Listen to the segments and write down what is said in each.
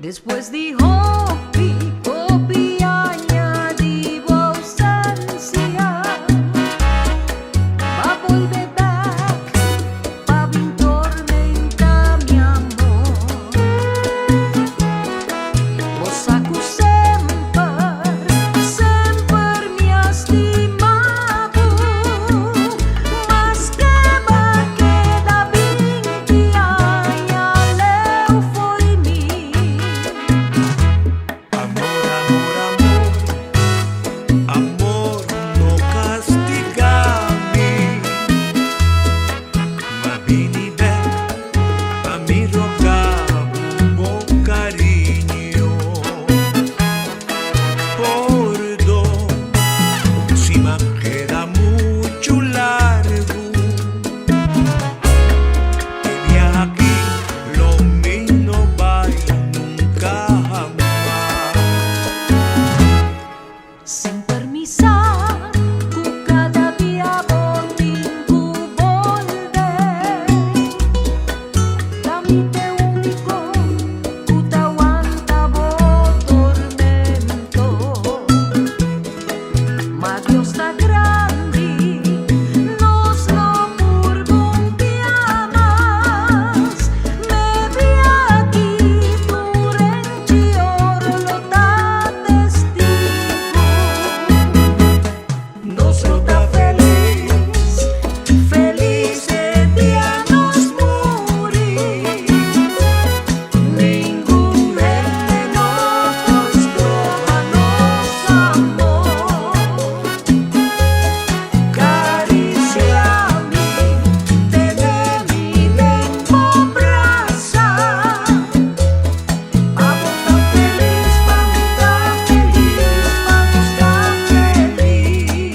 Después dijo Pico añadió ausencia. Va a volver back, va a tormenta mi amor. Vos sempre mi estimado, mas que va queda 20 años leu foi mi. Amor, no castigami, ma vini back, a mi rogar un buen cariño. Perdón, si me queda mucho largo, el viaje aquí lo mío va y nunca jamás. Sin permisar, que cada día volvingo volver. Dame te único, que te aguanta vos tormento. Ma Dios está grande, nos lo purgontiamas. Me vi aquí, tu renchior lo da testigo. Nos lo da feliz, feliz de nos morir. Ningún gente no nos amor. Cariciami, te de mi lengua brasa. A vos tan feliz, pa' mí tan feliz, vamos tan feliz.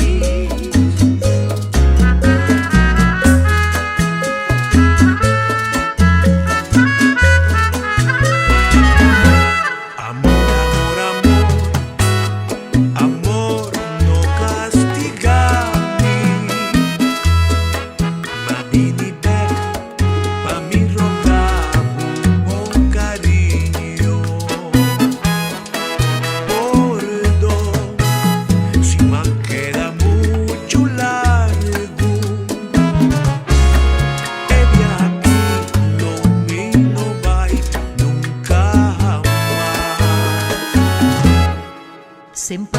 Amor, no castigami, ma vini back, pa' mi rogar un buen cariño. Perdón, si me queda mucho largo, el viaje aquí lo mío va y nunca jamás. Sempre